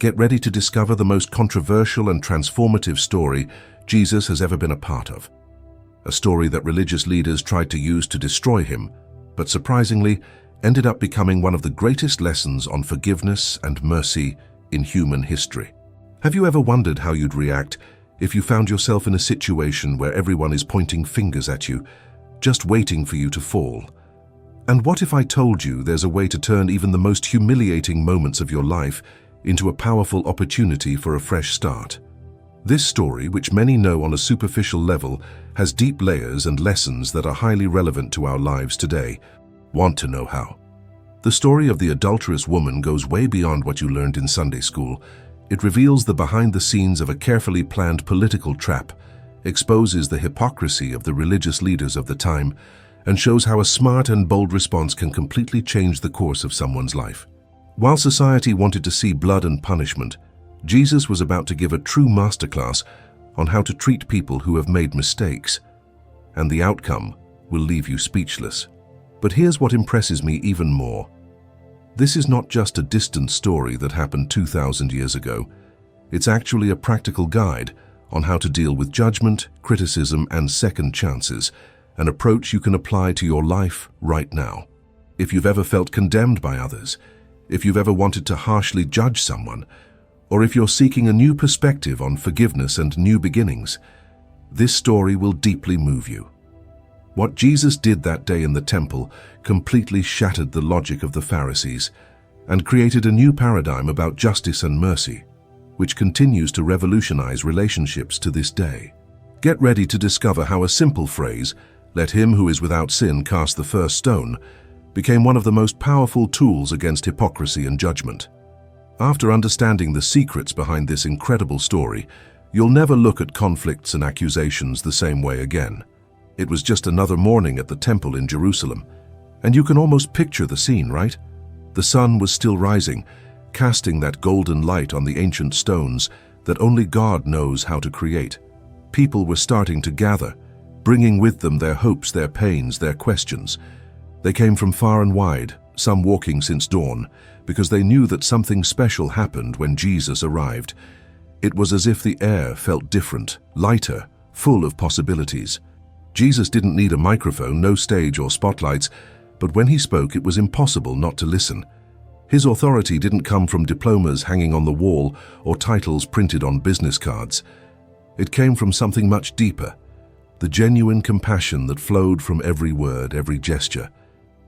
Get ready to discover the most controversial and transformative story Jesus has ever been a part of. A story that religious leaders tried to use to destroy him, but surprisingly ended up becoming one of the greatest lessons on forgiveness and mercy in human history. Have you ever wondered how you'd react if you found yourself in a situation where everyone is pointing fingers at you, just waiting for you to fall? And what if I told you there's a way to turn even the most humiliating moments of your life into a powerful opportunity for a fresh start? This story, which many know on a superficial level, has deep layers and lessons that are highly relevant to our lives today. Want to know how? The story of the adulterous woman goes way beyond what you learned in Sunday school. It reveals the behind the scenes of a carefully planned political trap, exposes the hypocrisy of the religious leaders of the time, and shows how a smart and bold response can completely change the course of someone's life. While society wanted to see blood and punishment, Jesus was about to give a true masterclass on how to treat people who have made mistakes, and the outcome will leave you speechless. But here's what impresses me even more. This is not just a distant story that happened 2,000 years ago. It's actually a practical guide on how to deal with judgment, criticism, and second chances, an approach you can apply to your life right now. If you've ever felt condemned by others, if you've ever wanted to harshly judge someone, or if you're seeking a new perspective on forgiveness and new beginnings, this story will deeply move you. What Jesus did that day in the temple completely shattered the logic of the Pharisees and created a new paradigm about justice and mercy, which continues to revolutionize relationships to this day. Get ready to discover how a simple phrase, "Let him who is without sin cast the first stone," became one of the most powerful tools against hypocrisy and judgment. After understanding the secrets behind this incredible story, you'll never look at conflicts and accusations the same way again. It was just another morning at the temple in Jerusalem, and you can almost picture the scene, right? The sun was still rising, casting that golden light on the ancient stones that only God knows how to create. People were starting to gather, bringing with them their hopes, their pains, their questions. They came from far and wide, some walking since dawn, because they knew that something special happened when Jesus arrived. It was as if the air felt different, lighter, full of possibilities. Jesus didn't need a microphone, no stage or spotlights, but when he spoke, it was impossible not to listen. His authority didn't come from diplomas hanging on the wall or titles printed on business cards. It came from something much deeper, the genuine compassion that flowed from every word, every gesture.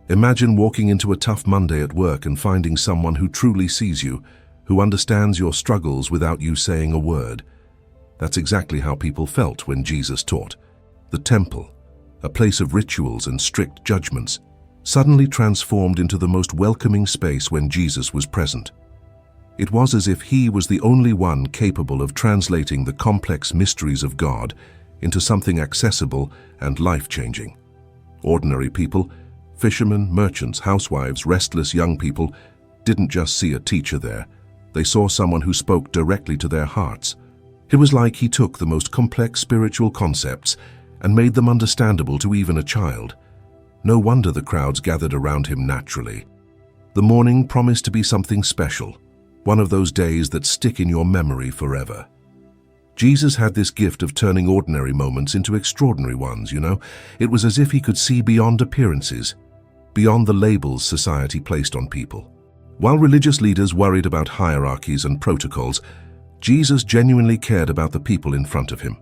Imagine walking into a tough Monday at work and finding someone who truly sees you, who understands your struggles without you saying a word. That's exactly how people felt when Jesus taught. The temple, a place of rituals and strict judgments, suddenly transformed into the most welcoming space when Jesus was present. It was as if he was the only one capable of translating the complex mysteries of God into something accessible and life-changing. Ordinary people, fishermen, merchants, housewives, restless young people, didn't just see a teacher there. They saw someone who spoke directly to their hearts. It was like he took the most complex spiritual concepts and made them understandable to even a child. No wonder the crowds gathered around him naturally. The morning promised to be something special, one of those days that stick in your memory forever. Jesus had this gift of turning ordinary moments into extraordinary ones, you know. It was as if he could see beyond appearances, beyond the labels society placed on people. While religious leaders worried about hierarchies and protocols, Jesus genuinely cared about the people in front of him.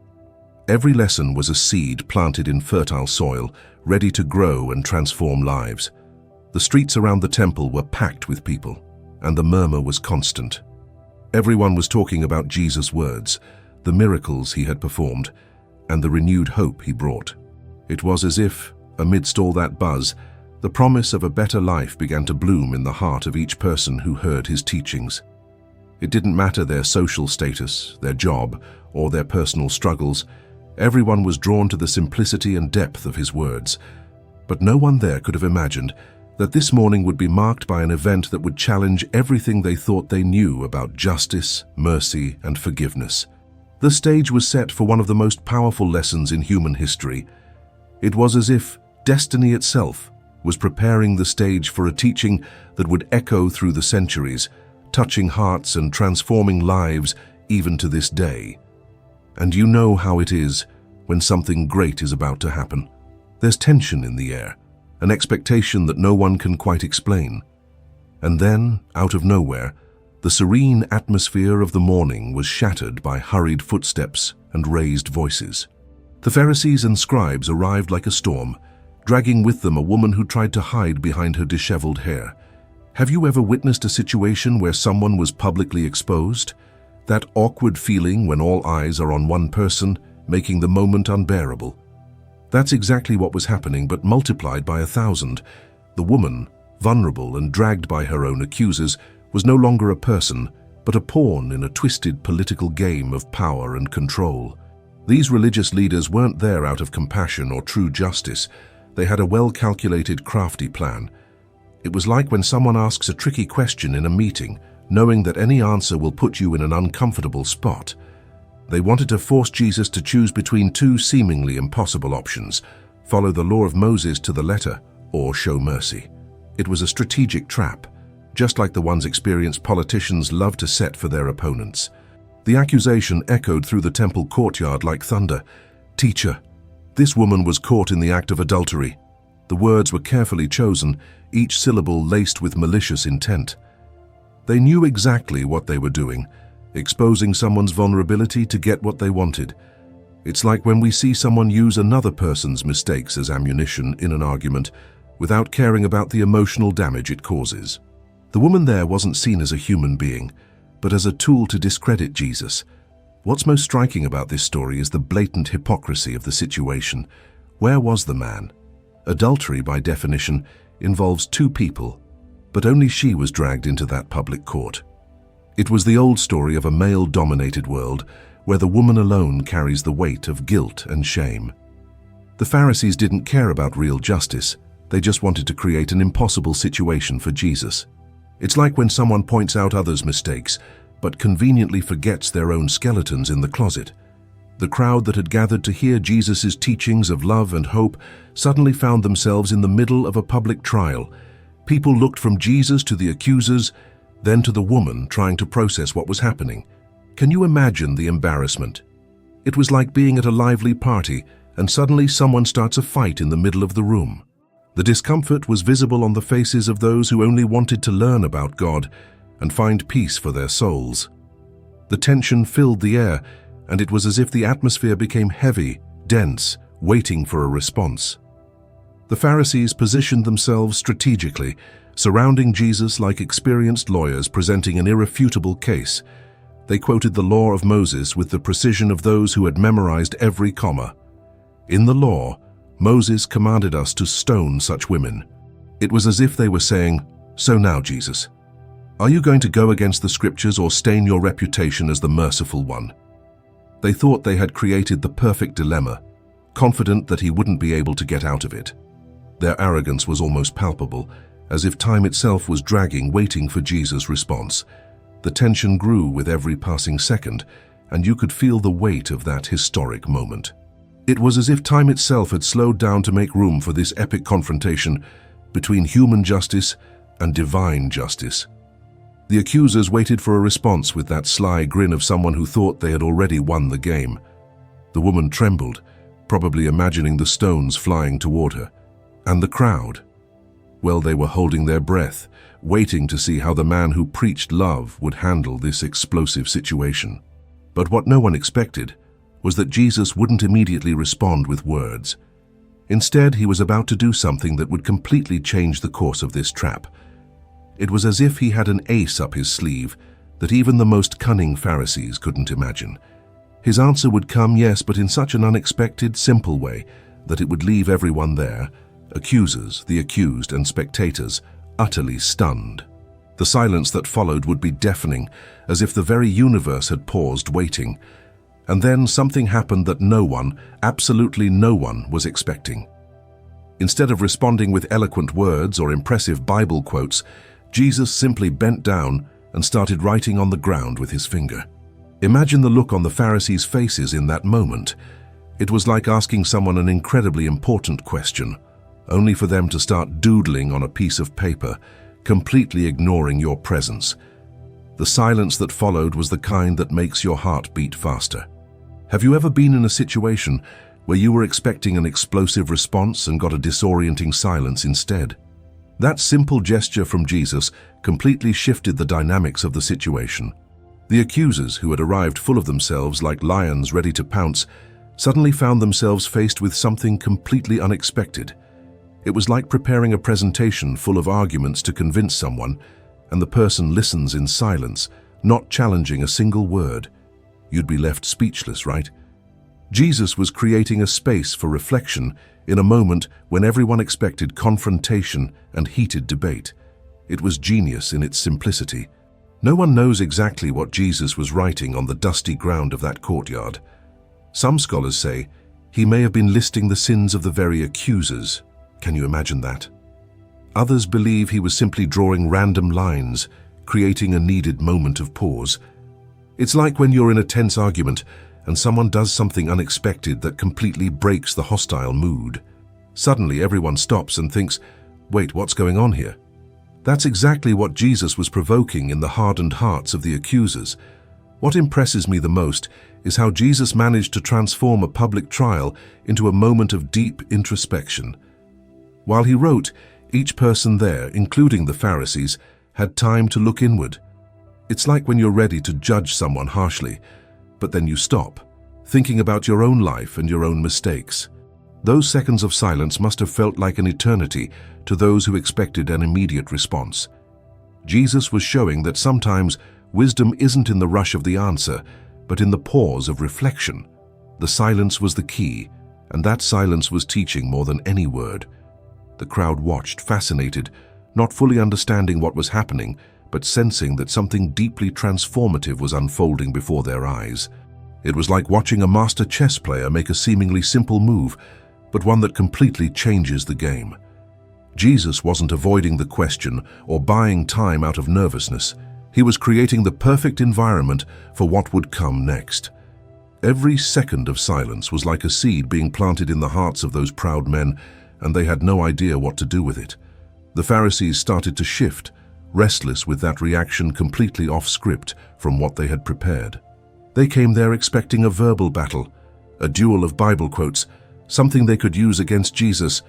Every lesson was a seed planted in fertile soil, ready to grow and transform lives. The streets around the temple were packed with people, and the murmur was constant. Everyone was talking about Jesus' words, the miracles he had performed, and the renewed hope he brought. It was as if, amidst all that buzz, the promise of a better life began to bloom in the heart of each person who heard his teachings. It didn't matter their social status, their job, or their personal struggles. Everyone was drawn to the simplicity and depth of his words. But no one there could have imagined that this morning would be marked by an event that would challenge everything they thought they knew about justice, mercy, and forgiveness. The stage was set for one of the most powerful lessons in human history. It was as if destiny itself was preparing the stage for a teaching that would echo through the centuries, touching hearts and transforming lives even to this day. And you know how it is when something great is about to happen. There's tension in the air, an expectation that no one can quite explain. And then, out of nowhere, the serene atmosphere of the morning was shattered by hurried footsteps and raised voices. The Pharisees and scribes arrived like a storm, dragging with them a woman who tried to hide behind her disheveled hair. Have you ever witnessed a situation where someone was publicly exposed? That awkward feeling when all eyes are on one person, making the moment unbearable. That's exactly what was happening, but multiplied by 1,000. The woman, vulnerable and dragged by her own accusers, was no longer a person, but a pawn in a twisted political game of power and control. These religious leaders weren't there out of compassion or true justice. They had a well-calculated, crafty plan. It was like when someone asks a tricky question in a meeting, knowing that any answer will put you in an uncomfortable spot. They wanted to force Jesus to choose between two seemingly impossible options: follow the law of Moses to the letter or show mercy. It was a strategic trap, just like the ones experienced politicians love to set for their opponents. The accusation echoed through the temple courtyard like thunder. "Teacher, this woman was caught in the act of adultery." The words were carefully chosen, each syllable laced with malicious intent. They knew exactly what they were doing, exposing someone's vulnerability to get what they wanted. It's like when we see someone use another person's mistakes as ammunition in an argument, without caring about the emotional damage it causes. The woman there wasn't seen as a human being, but as a tool to discredit Jesus. What's most striking about this story is the blatant hypocrisy of the situation. Where was the man? Adultery, by definition, involves two people, but only she was dragged into that public court. It was the old story of a male-dominated world where the woman alone carries the weight of guilt and shame. The Pharisees didn't care about real justice. They just wanted to create an impossible situation for Jesus. It's like when someone points out others' mistakes, but conveniently forgets their own skeletons in the closet. The crowd that had gathered to hear Jesus' teachings of love and hope suddenly found themselves in the middle of a public trial. People looked from Jesus to the accusers, then to the woman trying to process what was happening. Can you imagine the embarrassment? It was like being at a lively party, and suddenly someone starts a fight in the middle of the room. The discomfort was visible on the faces of those who only wanted to learn about God and find peace for their souls. The tension filled the air, and it was as if the atmosphere became heavy, dense, waiting for a response. The Pharisees positioned themselves strategically, surrounding Jesus like experienced lawyers presenting an irrefutable case. They quoted the law of Moses with the precision of those who had memorized every comma. In the law, Moses commanded us to stone such women. It was as if they were saying, "So now, Jesus, are you going to go against the scriptures or stain your reputation as the merciful one?" They thought they had created the perfect dilemma, confident that he wouldn't be able to get out of it. Their arrogance was almost palpable, as if time itself was dragging, waiting for Jesus' response. The tension grew with every passing second, and you could feel the weight of that historic moment. It was as if time itself had slowed down to make room for this epic confrontation between human justice and divine justice. The accusers waited for a response with that sly grin of someone who thought they had already won the game. The woman trembled, probably imagining the stones flying toward her. And the crowd? Well, they were holding their breath, waiting to see how the man who preached love would handle this explosive situation. But what no one expected was that Jesus wouldn't immediately respond with words. Instead, he was about to do something that would completely change the course of this trap. It was as if he had an ace up his sleeve that even the most cunning Pharisees couldn't imagine. His answer would come, yes, but in such an unexpected, simple way that it would leave everyone there, accusers, the accused, and spectators, utterly stunned. The silence that followed would be deafening, as if the very universe had paused, waiting. And then something happened that no one, absolutely no one, was expecting. Instead of responding with eloquent words or impressive Bible quotes, Jesus simply bent down and started writing on the ground with his finger. Imagine the look on the Pharisees' faces in that moment. It was like asking someone an incredibly important question, only for them to start doodling on a piece of paper, completely ignoring your presence. The silence that followed was the kind that makes your heart beat faster. Have you ever been in a situation where you were expecting an explosive response and got a disorienting silence instead? That simple gesture from Jesus completely shifted the dynamics of the situation. The accusers, who had arrived full of themselves like lions ready to pounce, suddenly found themselves faced with something completely unexpected. It was like preparing a presentation full of arguments to convince someone, and the person listens in silence, not challenging a single word. You'd be left speechless, right? Jesus was creating a space for reflection in a moment when everyone expected confrontation and heated debate. It was genius in its simplicity. No one knows exactly what Jesus was writing on the dusty ground of that courtyard. Some scholars say he may have been listing the sins of the very accusers. Can you imagine that? Others believe he was simply drawing random lines, creating a needed moment of pause. It's like when you're in a tense argument and someone does something unexpected that completely breaks the hostile mood. Suddenly everyone stops and thinks, wait, what's going on here? That's exactly what Jesus was provoking in the hardened hearts of the accusers. What impresses me the most is how Jesus managed to transform a public trial into a moment of deep introspection. While he wrote, each person there, including the Pharisees, had time to look inward. It's like when you're ready to judge someone harshly, but then you stop, thinking about your own life and your own mistakes. Those seconds of silence must have felt like an eternity to those who expected an immediate response. Jesus was showing that sometimes wisdom isn't in the rush of the answer, but in the pause of reflection. The silence was the key, and that silence was teaching more than any word. The crowd watched, fascinated, not fully understanding what was happening, but sensing that something deeply transformative was unfolding before their eyes. It was like watching a master chess player make a seemingly simple move, but one that completely changes the game. Jesus wasn't avoiding the question or buying time out of nervousness. He was creating the perfect environment for what would come next. Every second of silence was like a seed being planted in the hearts of those proud men, and they had no idea what to do with it. The Pharisees started to shift, restless with that reaction completely off script from what they had prepared. They came there expecting a verbal battle, a duel of Bible quotes, something they could use against Jesus.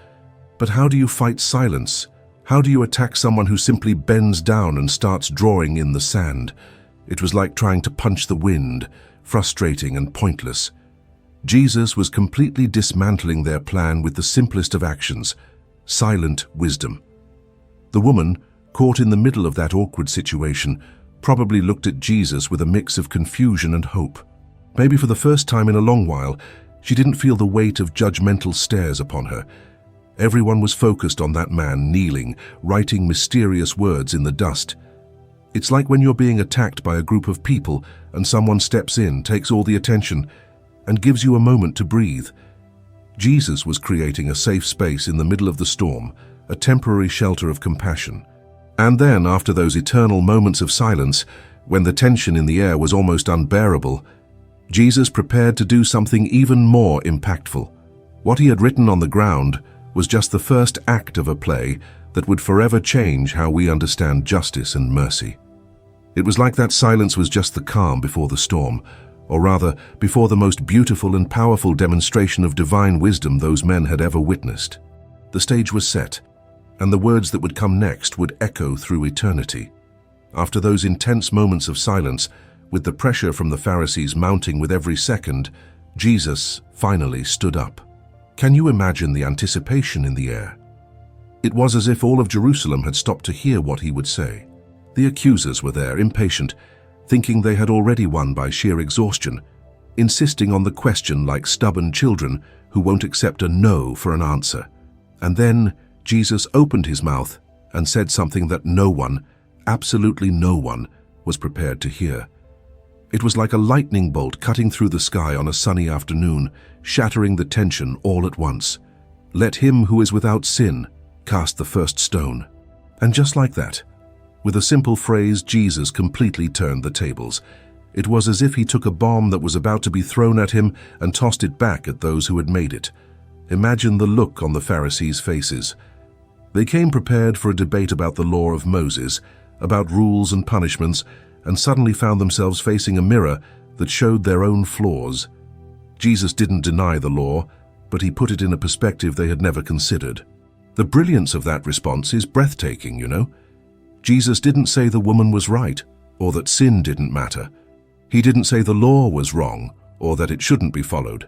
But how do you fight silence? How do you attack someone who simply bends down and starts drawing in the sand? It was like trying to punch the wind, frustrating and pointless. Jesus was completely dismantling their plan with the simplest of actions, silent wisdom. The woman, caught in the middle of that awkward situation, probably looked at Jesus with a mix of confusion and hope. Maybe for the first time in a long while, she didn't feel the weight of judgmental stares upon her. Everyone was focused on that man kneeling, writing mysterious words in the dust. It's like when you're being attacked by a group of people and someone steps in, takes all the attention, and gives you a moment to breathe. Jesus was creating a safe space in the middle of the storm, a temporary shelter of compassion. And then, after those eternal moments of silence, when the tension in the air was almost unbearable, Jesus prepared to do something even more impactful. What he had written on the ground was just the first act of a play that would forever change how we understand justice and mercy. It was like that silence was just the calm before the storm, or rather, before the most beautiful and powerful demonstration of divine wisdom those men had ever witnessed. The stage was set, and the words that would come next would echo through eternity. After those intense moments of silence, with the pressure from the Pharisees mounting with every second, Jesus finally stood up. Can you imagine the anticipation in the air? It was as if all of Jerusalem had stopped to hear what he would say. The accusers were there, impatient, thinking they had already won by sheer exhaustion, insisting on the question like stubborn children who won't accept a no for an answer. And then Jesus opened his mouth and said something that no one, absolutely no one, was prepared to hear. It was like a lightning bolt cutting through the sky on a sunny afternoon, shattering the tension all at once. Let him who is without sin cast the first stone. And just like that, with a simple phrase, Jesus completely turned the tables. It was as if he took a bomb that was about to be thrown at him and tossed it back at those who had made it. Imagine the look on the Pharisees' faces. They came prepared for a debate about the law of Moses, about rules and punishments, and suddenly found themselves facing a mirror that showed their own flaws. Jesus didn't deny the law, but he put it in a perspective they had never considered. The brilliance of that response is breathtaking, you know. Jesus didn't say the woman was right, or that sin didn't matter. He didn't say the law was wrong, or that it shouldn't be followed.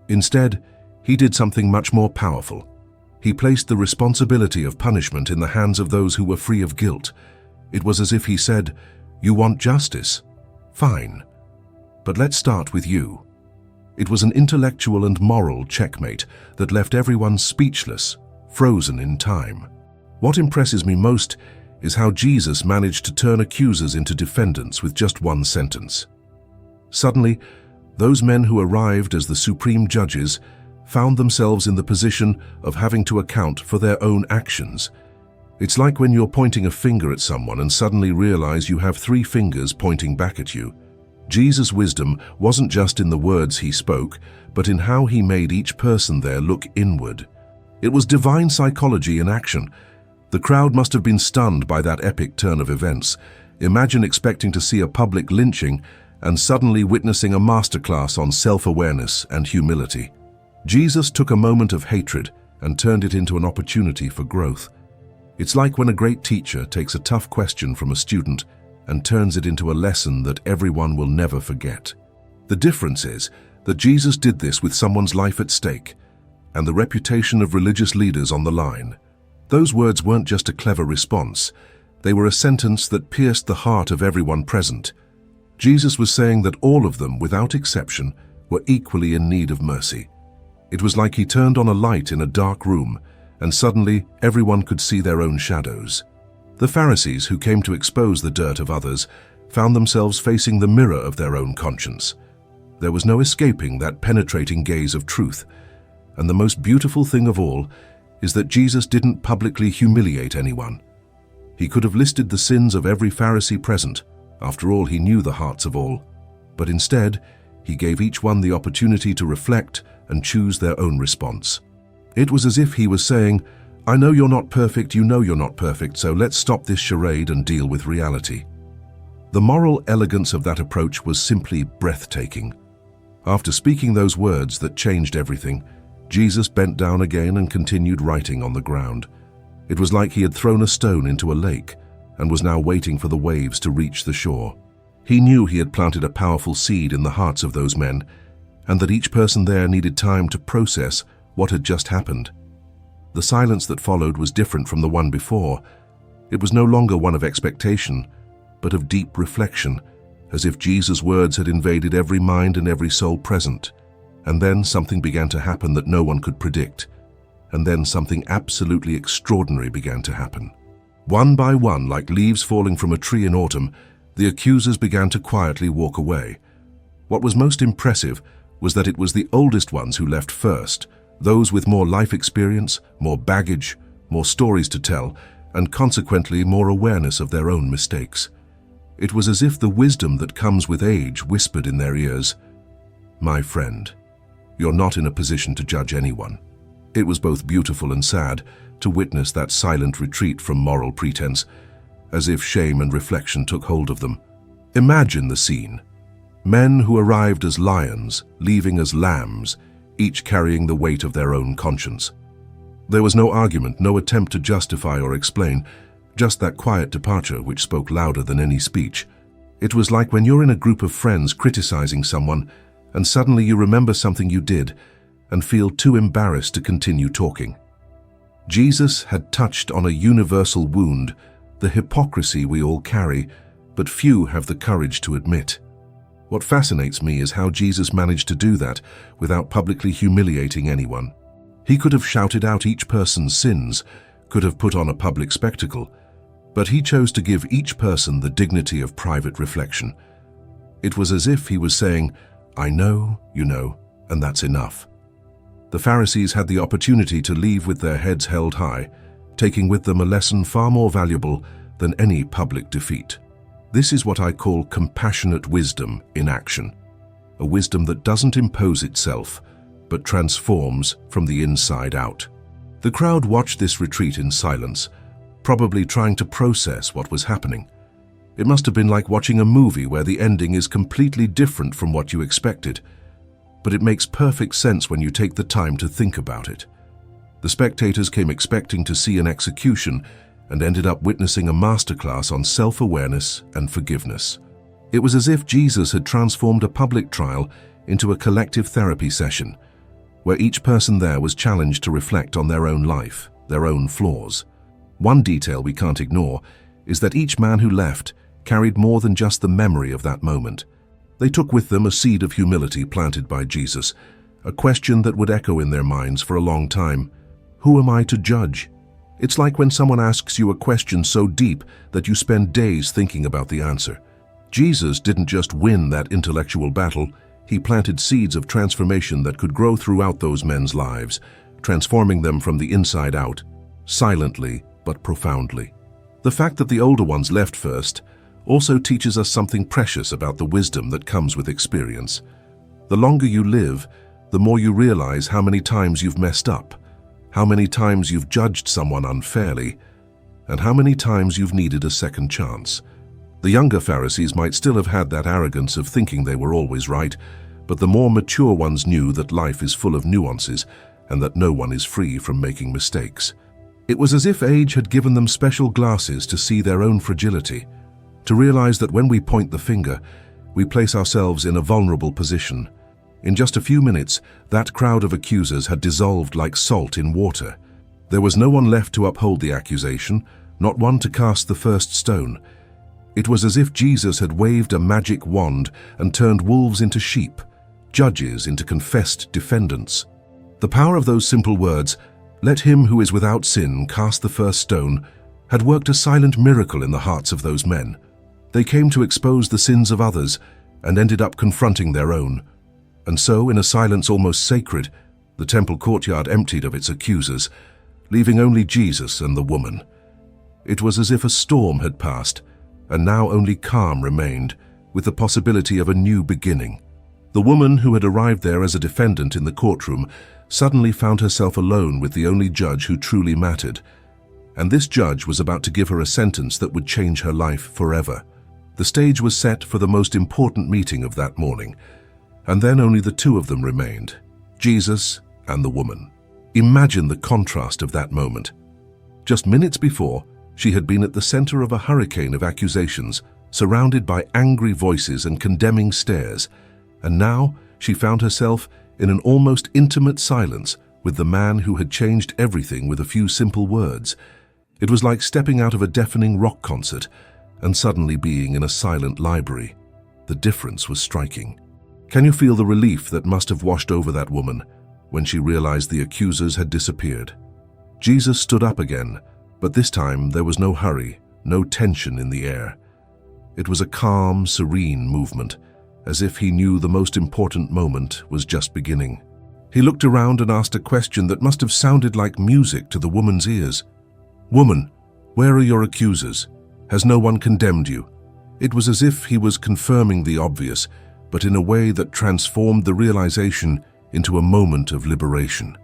Instead, he did something much more powerful. He placed the responsibility of punishment in the hands of those who were free of guilt. It was as if he said, "You want justice? Fine. But let's start with you." It was an intellectual and moral checkmate that left everyone speechless, frozen in time. What impresses me most is how Jesus managed to turn accusers into defendants with just one sentence. Suddenly, those men who arrived as the supreme judges found themselves in the position of having to account for their own actions. It's like when you're pointing a finger at someone and suddenly realize you have 3 fingers pointing back at you. Jesus' wisdom wasn't just in the words he spoke, but in how he made each person there look inward. It was divine psychology in action. The crowd must have been stunned by that epic turn of events. Imagine expecting to see a public lynching and suddenly witnessing a masterclass on self-awareness and humility. Jesus took a moment of hatred and turned it into an opportunity for growth. It's like when a great teacher takes a tough question from a student and turns it into a lesson that everyone will never forget. The difference is that Jesus did this with someone's life at stake and the reputation of religious leaders on the line. Those words weren't just a clever response. They were a sentence that pierced the heart of everyone present. Jesus was saying that all of them, without exception, were equally in need of mercy. It was like he turned on a light in a dark room, and suddenly everyone could see their own shadows. The Pharisees, who came to expose the dirt of others, found themselves facing the mirror of their own conscience. There was no escaping that penetrating gaze of truth. And the most beautiful thing of all is that Jesus didn't publicly humiliate anyone. He could have listed the sins of every Pharisee present. After all, he knew the hearts of all. But instead, he gave each one the opportunity to reflect and choose their own response. It was as if he was saying, "I know you're not perfect, you know you're not perfect, so let's stop this charade and deal with reality." The moral elegance of that approach was simply breathtaking. After speaking those words that changed everything, Jesus bent down again and continued writing on the ground. It was like he had thrown a stone into a lake and was now waiting for the waves to reach the shore. He knew he had planted a powerful seed in the hearts of those men, and that each person there needed time to process what had just happened. The silence that followed was different from the one before. It was no longer one of expectation, but of deep reflection, as if Jesus' words had invaded every mind and every soul present. And then something began to happen that no one could predict. And then something absolutely extraordinary began to happen. One by one, like leaves falling from a tree in autumn, the accusers began to quietly walk away. What was most impressive was that it was the oldest ones who left first, those with more life experience, more baggage, more stories to tell, and consequently more awareness of their own mistakes. It was as if the wisdom that comes with age whispered in their ears, "My friend, you're not in a position to judge anyone." It was both beautiful and sad to witness that silent retreat from moral pretense, as if shame and reflection took hold of them. Imagine the scene. Men who arrived as lions, leaving as lambs, each carrying the weight of their own conscience. There was no argument, no attempt to justify or explain, just that quiet departure which spoke louder than any speech. It was like when you're in a group of friends criticizing someone, and suddenly you remember something you did and feel too embarrassed to continue talking. Jesus had touched on a universal wound, the hypocrisy we all carry, but few have the courage to admit. What fascinates me is how Jesus managed to do that without publicly humiliating anyone. He could have shouted out each person's sins, could have put on a public spectacle, but he chose to give each person the dignity of private reflection. It was as if he was saying, "I know, you know, and that's enough." The Pharisees had the opportunity to leave with their heads held high, taking with them a lesson far more valuable than any public defeat. This is what I call compassionate wisdom in action, a wisdom that doesn't impose itself, but transforms from the inside out. The crowd watched this retreat in silence, probably trying to process what was happening. It must have been like watching a movie where the ending is completely different from what you expected. But it makes perfect sense when you take the time to think about it. The spectators came expecting to see an execution and ended up witnessing a masterclass on self-awareness and forgiveness. It was as if Jesus had transformed a public trial into a collective therapy session, where each person there was challenged to reflect on their own life, their own flaws. One detail we can't ignore is that each man who left carried more than just the memory of that moment. They took with them a seed of humility planted by Jesus, a question that would echo in their minds for a long time. Who am I to judge? It's like when someone asks you a question so deep that you spend days thinking about the answer. Jesus didn't just win that intellectual battle, he planted seeds of transformation that could grow throughout those men's lives, transforming them from the inside out, silently but profoundly. The fact that the older ones left first also teaches us something precious about the wisdom that comes with experience. The longer you live, the more you realize how many times you've messed up, how many times you've judged someone unfairly, and how many times you've needed a second chance. The younger Pharisees might still have had that arrogance of thinking they were always right, but the more mature ones knew that life is full of nuances and that no one is free from making mistakes. It was as if age had given them special glasses to see their own fragility, to realize that when we point the finger, we place ourselves in a vulnerable position. In just a few minutes, that crowd of accusers had dissolved like salt in water. There was no one left to uphold the accusation, not one to cast the first stone. It was as if Jesus had waved a magic wand and turned wolves into sheep, judges into confessed defendants. The power of those simple words, "Let him who is without sin cast the first stone," had worked a silent miracle in the hearts of those men. They came to expose the sins of others and ended up confronting their own. And so, in a silence almost sacred, the temple courtyard emptied of its accusers, leaving only Jesus and the woman. It was as if a storm had passed, and now only calm remained, with the possibility of a new beginning. The woman who had arrived there as a defendant in the courtroom suddenly found herself alone with the only judge who truly mattered. And this judge was about to give her a sentence that would change her life forever. The stage was set for the most important meeting of that morning, and then only the two of them remained, Jesus and the woman. Imagine the contrast of that moment. Just minutes before, she had been at the center of a hurricane of accusations, surrounded by angry voices and condemning stares, and now she found herself in an almost intimate silence with the man who had changed everything with a few simple words. It was like stepping out of a deafening rock concert and suddenly being in a silent library. The difference was striking. Can you feel the relief that must have washed over that woman when she realized the accusers had disappeared? Jesus stood up again, but this time there was no hurry, no tension in the air. It was a calm, serene movement, as if he knew the most important moment was just beginning. He looked around and asked a question that must have sounded like music to the woman's ears. "Woman, where are your accusers? Has no one condemned you?" It was as if he was confirming the obvious, but in a way that transformed the realization into a moment of liberation.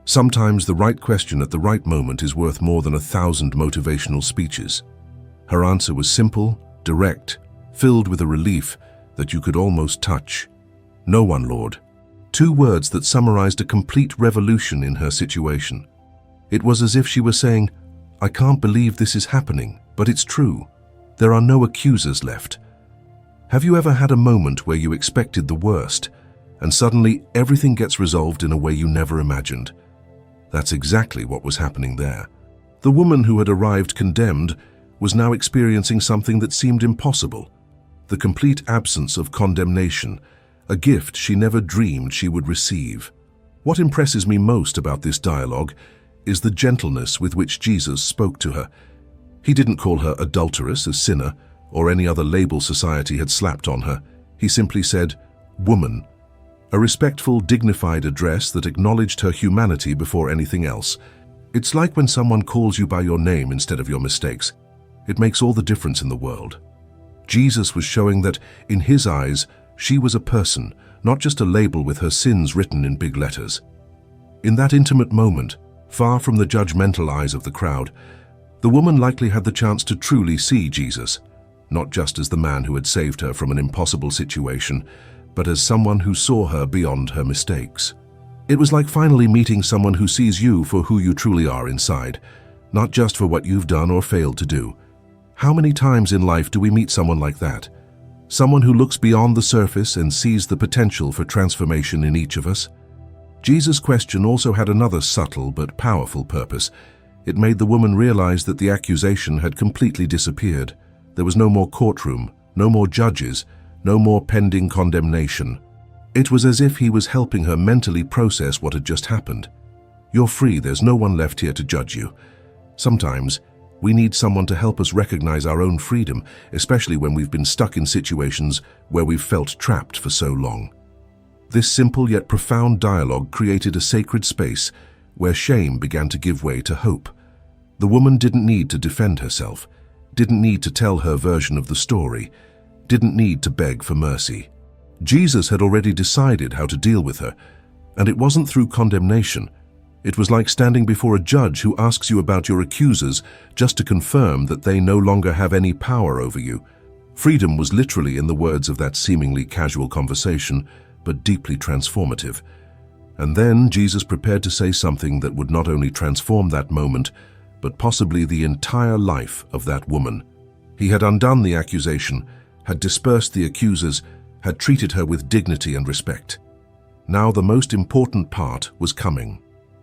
Sometimes the right question at the right moment is worth more than 1,000 motivational speeches. Her answer was simple, direct, filled with a relief that you could almost touch. "No one, Lord." 2 words that summarized a complete revolution in her situation. It was as if she was saying, "I can't believe this is happening, but it's true. There are no accusers left." Have you ever had a moment where you expected the worst, and suddenly everything gets resolved in a way you never imagined? That's exactly what was happening there. The woman who had arrived condemned was now experiencing something that seemed impossible: the complete absence of condemnation, a gift she never dreamed she would receive. What impresses me most about this dialogue is the gentleness with which Jesus spoke to her. He didn't call her adulterous, a sinner, or any other label society had slapped on her. He simply said, "Woman," a respectful, dignified address that acknowledged her humanity before anything else. It's like when someone calls you by your name instead of your mistakes. It makes all the difference in the world. Jesus was showing that, in his eyes, she was a person, not just a label with her sins written in big letters. In that intimate moment, far from the judgmental eyes of the crowd, the woman likely had the chance to truly see Jesus, not just as the man who had saved her from an impossible situation, but as someone who saw her beyond her mistakes. It was like finally meeting someone who sees you for who you truly are inside, not just for what you've done or failed to do. How many times in life do we meet someone like that? Someone who looks beyond the surface and sees the potential for transformation in each of us? Jesus' question also had another subtle but powerful purpose. It made the woman realize that the accusation had completely disappeared. There was no more courtroom, no more judges, no more pending condemnation. It was as if he was helping her mentally process what had just happened. You're free, there's no one left here to judge you. Sometimes, we need someone to help us recognize our own freedom, especially when we've been stuck in situations where we've felt trapped for so long. This simple yet profound dialogue created a sacred space where shame began to give way to hope. The woman didn't need to defend herself, didn't need to tell her version of the story, didn't need to beg for mercy. Jesus had already decided how to deal with her, and it wasn't through condemnation. It was like standing before a judge who asks you about your accusers just to confirm that they no longer have any power over you. Freedom was literally in the words of that seemingly casual conversation, but deeply transformative. And then Jesus prepared to say something that would not only transform that moment, but possibly the entire life of that woman. He had undone the accusation, had dispersed the accusers, had treated her with dignity and respect. Now the most important part was coming.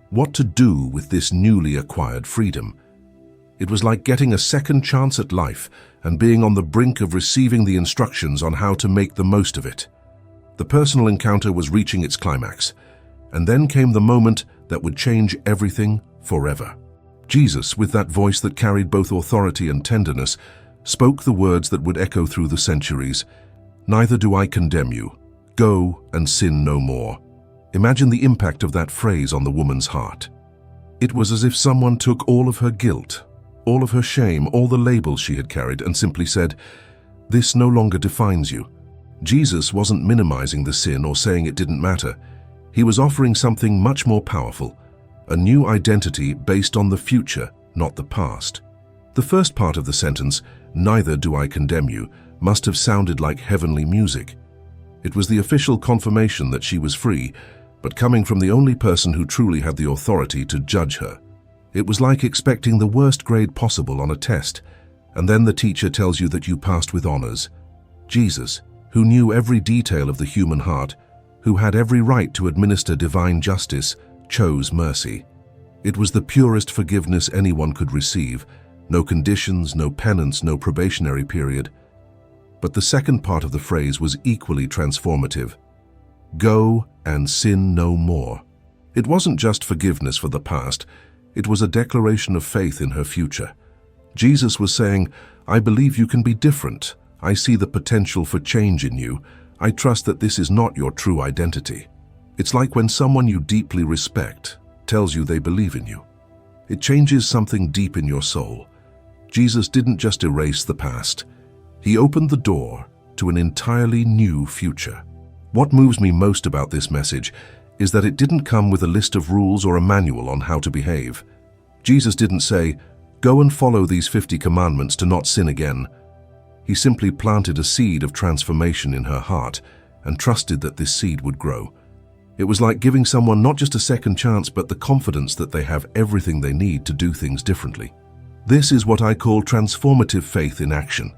What to do with this newly acquired freedom? It was like getting a second chance at life and being on the brink of receiving the instructions on how to make the most of it. The personal encounter was reaching its climax, and then came the moment that would change everything forever. Jesus, with that voice that carried both authority and tenderness, spoke the words that would echo through the centuries. "Neither do I condemn you. Go and sin no more." Imagine the impact of that phrase on the woman's heart. It was as if someone took all of her guilt, all of her shame, all the labels she had carried, and simply said, "This no longer defines you." Jesus wasn't minimizing the sin or saying it didn't matter. He was offering something much more powerful, a new identity based on the future, not the past. The first part of the sentence, "Neither do I condemn you," must have sounded like heavenly music. It was the official confirmation that she was free, but coming from the only person who truly had the authority to judge her. It was like expecting the worst grade possible on a test, and then the teacher tells you that you passed with honors. Jesus, who knew every detail of the human heart, who had every right to administer divine justice, chose mercy. It was the purest forgiveness anyone could receive, no conditions, no penance, no probationary period. But the second part of the phrase was equally transformative. Go and sin no more. It wasn't just forgiveness for the past, it was a declaration of faith in her future. Jesus was saying, "I believe you can be different. I see the potential for change in you. I trust that this is not your true identity." It's like when someone you deeply respect tells you they believe in you. It changes something deep in your soul. Jesus didn't just erase the past. He opened the door to an entirely new future. What moves me most about this message is that it didn't come with a list of rules or a manual on how to behave. Jesus didn't say, "Go and follow these 50 commandments to not sin again." He simply planted a seed of transformation in her heart and trusted that this seed would grow. It was like giving someone not just a second chance, but the confidence that they have everything they need to do things differently. This is what I call transformative faith in action.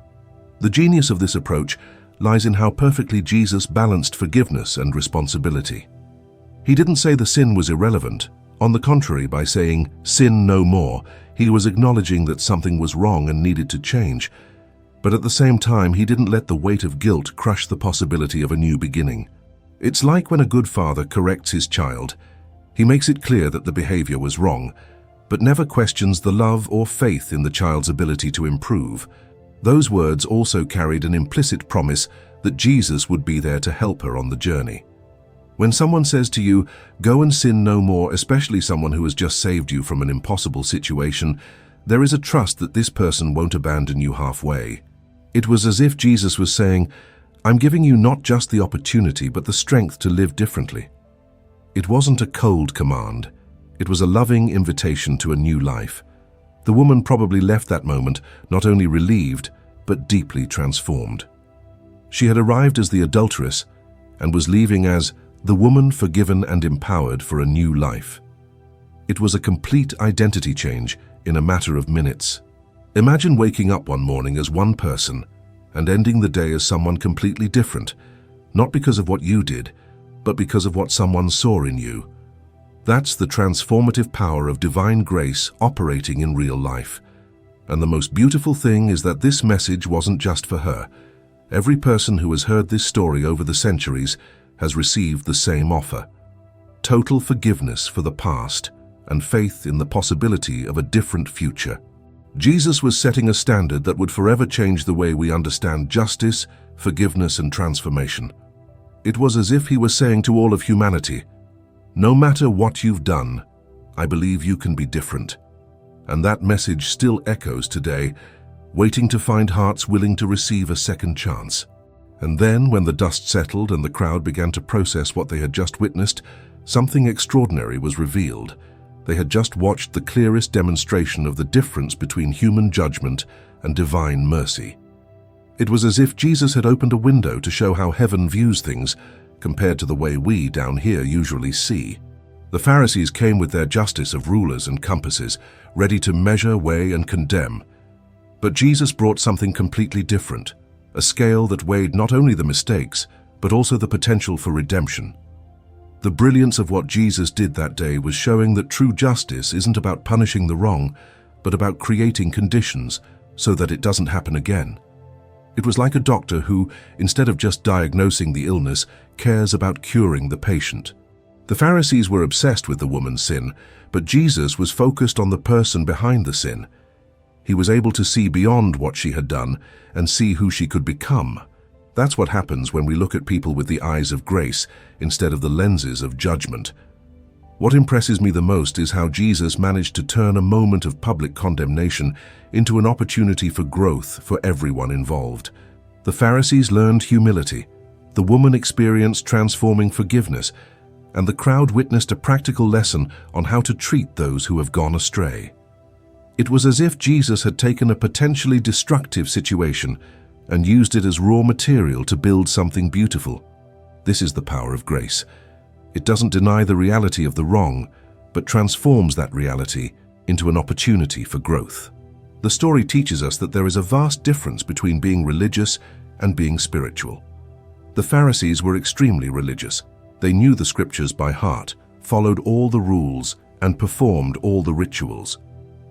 The genius of this approach lies in how perfectly Jesus balanced forgiveness and responsibility. He didn't say the sin was irrelevant. On the contrary, by saying, "Sin no more," he was acknowledging that something was wrong and needed to change. But at the same time, he didn't let the weight of guilt crush the possibility of a new beginning. It's like when a good father corrects his child. He makes it clear that the behavior was wrong, but never questions the love or faith in the child's ability to improve. Those words also carried an implicit promise that Jesus would be there to help her on the journey. When someone says to you, "Go and sin no more," especially someone who has just saved you from an impossible situation, there is a trust that this person won't abandon you halfway. It was as if Jesus was saying, "I'm giving you not just the opportunity, but the strength to live differently." It wasn't a cold command. It was a loving invitation to a new life. The woman probably left that moment not only relieved, but deeply transformed. She had arrived as the adulteress and was leaving as the woman forgiven and empowered for a new life. It was a complete identity change in a matter of minutes. Imagine waking up one morning as one person and ending the day as someone completely different, not because of what you did, but because of what someone saw in you. That's the transformative power of divine grace operating in real life. And the most beautiful thing is that this message wasn't just for her. Every person who has heard this story over the centuries has received the same offer: total forgiveness for the past and faith in the possibility of a different future. Jesus was setting a standard that would forever change the way we understand justice, forgiveness, and transformation. It was as if he was saying to all of humanity, no matter what you've done, I believe you can be different. And that message still echoes today, waiting to find hearts willing to receive a second chance. And then, when the dust settled and the crowd began to process what they had just witnessed, something extraordinary was revealed. They had just watched the clearest demonstration of the difference between human judgment and divine mercy. It was as if Jesus had opened a window to show how heaven views things compared to the way we down here usually see. The Pharisees came with their justice of rulers and compasses, ready to measure, weigh, and condemn. But Jesus brought something completely different, a scale that weighed not only the mistakes, but also the potential for redemption. The brilliance of what Jesus did that day was showing that true justice isn't about punishing the wrong, but about creating conditions so that it doesn't happen again. It was like a doctor who, instead of just diagnosing the illness, cares about curing the patient. The Pharisees were obsessed with the woman's sin, but Jesus was focused on the person behind the sin. He was able to see beyond what she had done and see who she could become. That's what happens when we look at people with the eyes of grace instead of the lenses of judgment. What impresses me the most is how Jesus managed to turn a moment of public condemnation into an opportunity for growth for everyone involved. The Pharisees learned humility, the woman experienced transforming forgiveness, and the crowd witnessed a practical lesson on how to treat those who have gone astray. It was as if Jesus had taken a potentially destructive situation and used it as raw material to build something beautiful. This is the power of grace. It doesn't deny the reality of the wrong, but transforms that reality into an opportunity for growth. The story teaches us that there is a vast difference between being religious and being spiritual. The Pharisees were extremely religious. They knew the scriptures by heart, followed all the rules, and performed all the rituals.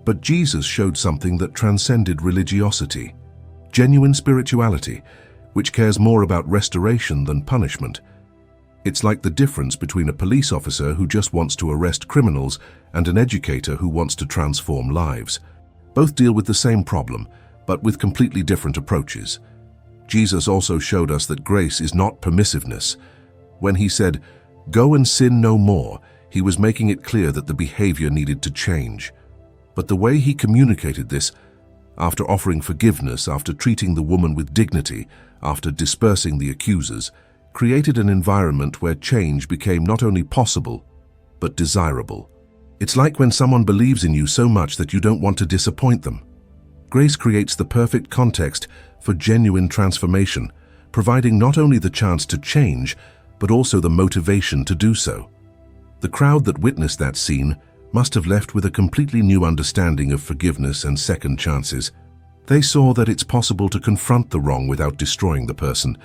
But Jesus showed something that transcended religiosity: genuine spirituality, which cares more about restoration than punishment. It's like the difference between a police officer who just wants to arrest criminals and an educator who wants to transform lives. Both deal with the same problem, but with completely different approaches. Jesus also showed us that grace is not permissiveness. When he said, "Go and sin no more," he was making it clear that the behavior needed to change. But the way he communicated this, after offering forgiveness, after treating the woman with dignity, after dispersing the accusers, created an environment where change became not only possible, but desirable. It's like when someone believes in you so much that you don't want to disappoint them. Grace creates the perfect context for genuine transformation, providing not only the chance to change, but also the motivation to do so. The crowd that witnessed that scene must have left with a completely new understanding of forgiveness and second chances. They saw that it's possible to confront the wrong without destroying the person,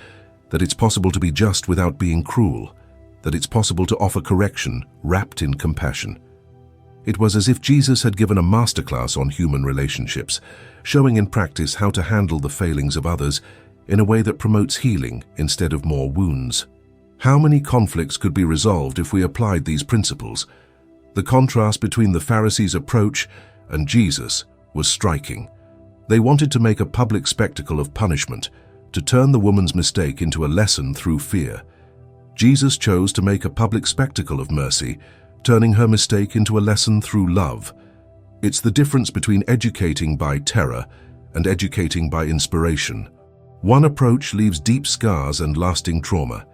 that it's possible to be just without being cruel, that it's possible to offer correction wrapped in compassion. It was as if Jesus had given a masterclass on human relationships, showing in practice how to handle the failings of others in a way that promotes healing instead of more wounds. How many conflicts could be resolved if we applied these principles? The contrast between the Pharisees' approach and Jesus was striking. They wanted to make a public spectacle of punishment, to turn the woman's mistake into a lesson through fear. Jesus chose to make a public spectacle of mercy, turning her mistake into a lesson through love. It's the difference between educating by terror and educating by inspiration. One approach leaves deep scars and lasting trauma.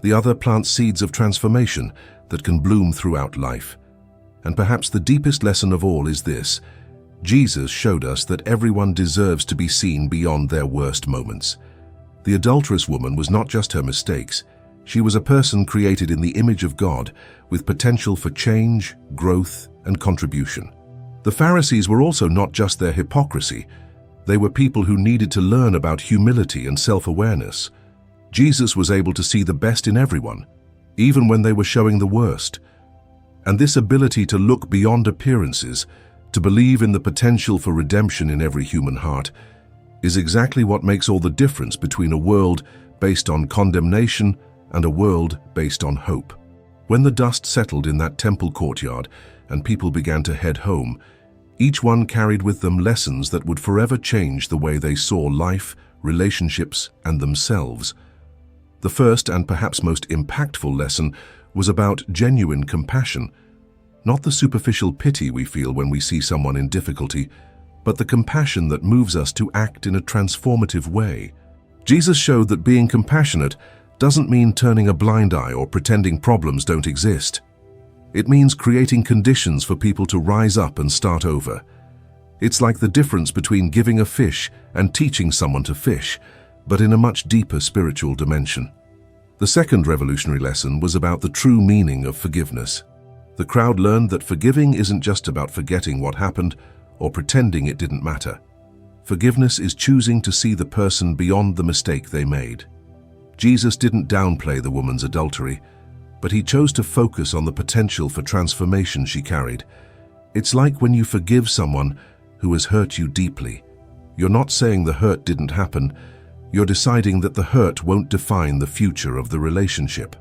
The other plants seeds of transformation that can bloom throughout life. And perhaps the deepest lesson of all is this: Jesus showed us that everyone deserves to be seen beyond their worst moments. The adulterous woman was not just her mistakes. She was a person created in the image of God, with potential for change, growth, and contribution. The Pharisees were also not just their hypocrisy. They were people who needed to learn about humility and self-awareness. Jesus was able to see the best in everyone, even when they were showing the worst. And this ability to look beyond appearances, to believe in the potential for redemption in every human heart, is exactly what makes all the difference between a world based on condemnation and a world based on hope. When the dust settled in that temple courtyard and people began to head home, each one carried with them lessons that would forever change the way they saw life, relationships, and themselves. The first and perhaps most impactful lesson was about genuine compassion, not the superficial pity we feel when we see someone in difficulty, but the compassion that moves us to act in a transformative way. Jesus showed that being compassionate doesn't mean turning a blind eye or pretending problems don't exist. It means creating conditions for people to rise up and start over. It's like the difference between giving a fish and teaching someone to fish, but in a much deeper spiritual dimension. The second revolutionary lesson was about the true meaning of forgiveness. The crowd learned that forgiving isn't just about forgetting what happened or pretending it didn't matter. Forgiveness is choosing to see the person beyond the mistake they made. Jesus didn't downplay the woman's adultery, but he chose to focus on the potential for transformation she carried. It's like when you forgive someone who has hurt you deeply. You're not saying the hurt didn't happen, you're deciding that the hurt won't define the future of the relationship.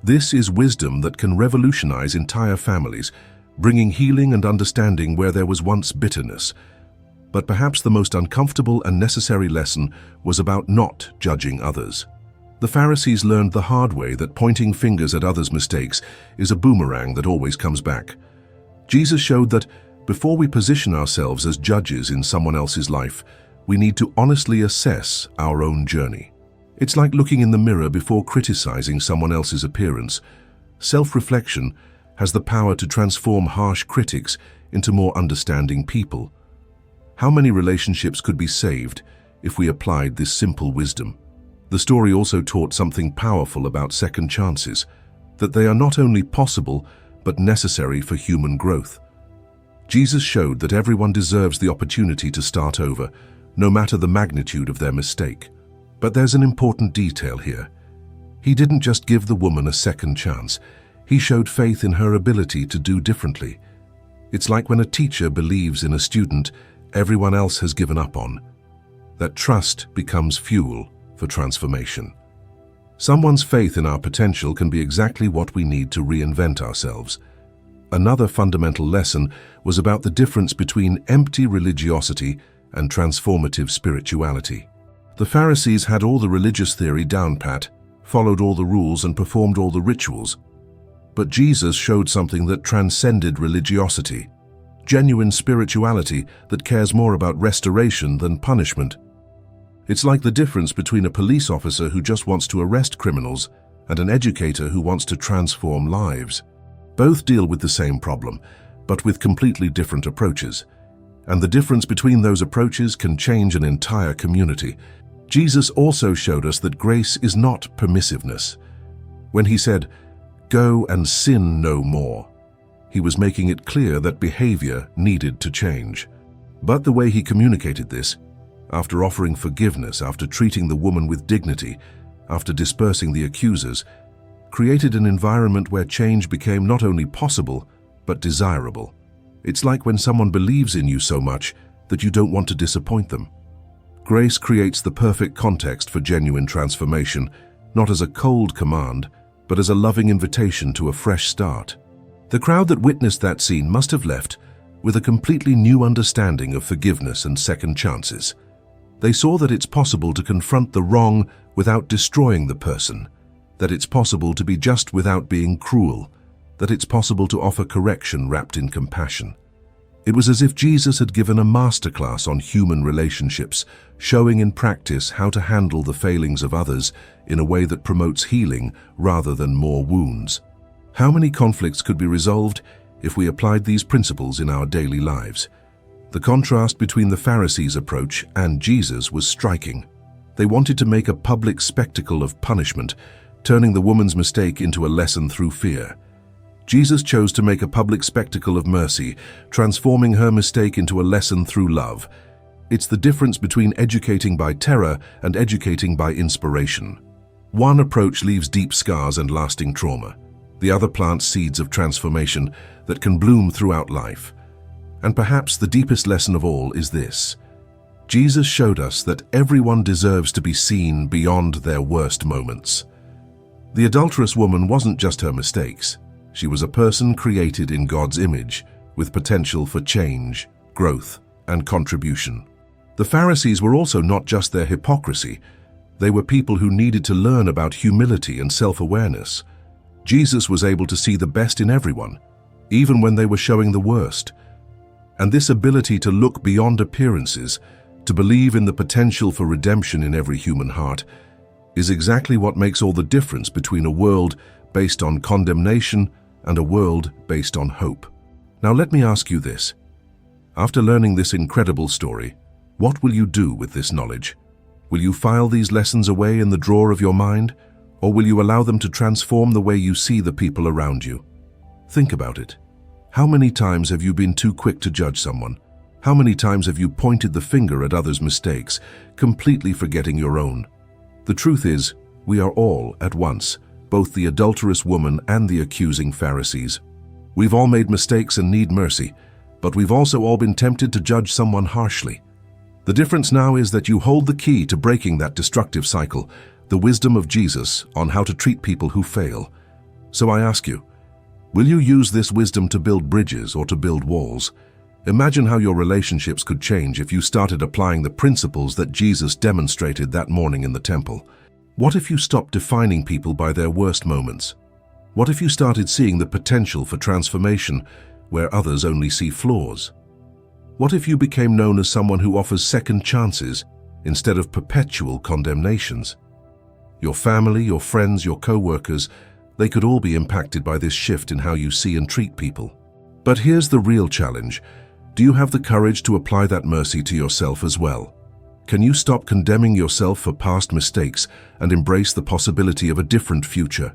This is wisdom that can revolutionize entire families, bringing healing and understanding where there was once bitterness. But perhaps the most uncomfortable and necessary lesson was about not judging others. The Pharisees learned the hard way that pointing fingers at others' mistakes is a boomerang that always comes back. Jesus showed that before we position ourselves as judges in someone else's life, we need to honestly assess our own journey. It's like looking in the mirror before criticizing someone else's appearance. Self-reflection has the power to transform harsh critics into more understanding people. How many relationships could be saved if we applied this simple wisdom? The story also taught something powerful about second chances, that they are not only possible, but necessary for human growth. Jesus showed that everyone deserves the opportunity to start over, no matter the magnitude of their mistake. But there's an important detail here. He didn't just give the woman a second chance. He showed faith in her ability to do differently. It's like when a teacher believes in a student everyone else has given up on. That trust becomes fuel for transformation. Someone's faith in our potential can be exactly what we need to reinvent ourselves. Another fundamental lesson was about the difference between empty religiosity and transformative spirituality. The Pharisees had all the religious theory down pat, followed all the rules and performed all the rituals. But Jesus showed something that transcended religiosity, genuine spirituality that cares more about restoration than punishment. It's like the difference between a police officer who just wants to arrest criminals and an educator who wants to transform lives. Both deal with the same problem, but with completely different approaches. And the difference between those approaches can change an entire community. Jesus also showed us that grace is not permissiveness. When he said, "Go and sin no more," he was making it clear that behavior needed to change. But the way he communicated this, after offering forgiveness, after treating the woman with dignity, after dispersing the accusers, created an environment where change became not only possible, but desirable. It's like when someone believes in you so much that you don't want to disappoint them. Grace creates the perfect context for genuine transformation, not as a cold command, but as a loving invitation to a fresh start. The crowd that witnessed that scene must have left with a completely new understanding of forgiveness and second chances. They saw that it's possible to confront the wrong without destroying the person, that it's possible to be just without being cruel, that it's possible to offer correction wrapped in compassion. It was as if Jesus had given a masterclass on human relationships, showing in practice how to handle the failings of others in a way that promotes healing rather than more wounds. How many conflicts could be resolved if we applied these principles in our daily lives? The contrast between the Pharisees' approach and Jesus was striking. They wanted to make a public spectacle of punishment, turning the woman's mistake into a lesson through fear. Jesus chose to make a public spectacle of mercy, transforming her mistake into a lesson through love. It's the difference between educating by terror and educating by inspiration. One approach leaves deep scars and lasting trauma. The other plants seeds of transformation that can bloom throughout life. And perhaps the deepest lesson of all is this: Jesus showed us that everyone deserves to be seen beyond their worst moments. The adulterous woman wasn't just her mistakes. She was a person created in God's image, with potential for change, growth, and contribution. The Pharisees were also not just their hypocrisy. They were people who needed to learn about humility and self-awareness. Jesus was able to see the best in everyone, even when they were showing the worst. And this ability to look beyond appearances, to believe in the potential for redemption in every human heart, is exactly what makes all the difference between a world based on condemnation and a world based on hope. Now let me ask you this. After learning this incredible story, what will you do with this knowledge? Will you file these lessons away in the drawer of your mind, or will you allow them to transform the way you see the people around you? Think about it. How many times have you been too quick to judge someone? How many times have you pointed the finger at others' mistakes, completely forgetting your own? The truth is, we are all, at once, both the adulterous woman and the accusing Pharisees. We've all made mistakes and need mercy, but we've also all been tempted to judge someone harshly. The difference now is that you hold the key to breaking that destructive cycle, the wisdom of Jesus on how to treat people who fail. So I ask you, will you use this wisdom to build bridges or to build walls? Imagine how your relationships could change if you started applying the principles that Jesus demonstrated that morning in the temple. What if you stopped defining people by their worst moments? What if you started seeing the potential for transformation where others only see flaws? What if you became known as someone who offers second chances instead of perpetual condemnations? Your family, your friends, your co-workers, they could all be impacted by this shift in how you see and treat people. But here's the real challenge. Do you have the courage to apply that mercy to yourself as well? Can you stop condemning yourself for past mistakes and embrace the possibility of a different future?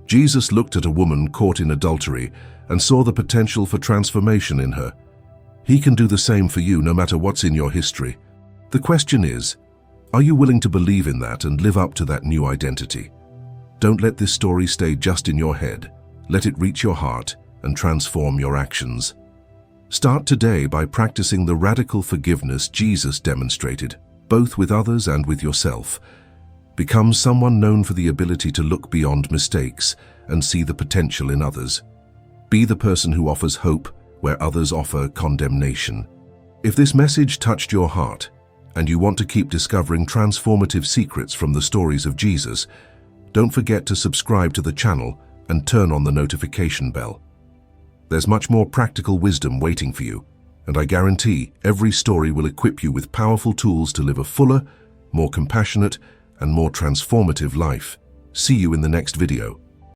Jesus looked at a woman caught in adultery and saw the potential for transformation in her. He can do the same for you no matter what's in your history. The question is, are you willing to believe in that and live up to that new identity? Don't let this story stay just in your head. Let it reach your heart and transform your actions. Start today by practicing the radical forgiveness Jesus demonstrated, both with others and with yourself. Become someone known for the ability to look beyond mistakes and see the potential in others. Be the person who offers hope where others offer condemnation. If this message touched your heart, and you want to keep discovering transformative secrets from the stories of Jesus, don't forget to subscribe to the channel and turn on the notification bell. There's much more practical wisdom waiting for you, and I guarantee every story will equip you with powerful tools to live a fuller, more compassionate, and more transformative life. See you in the next video.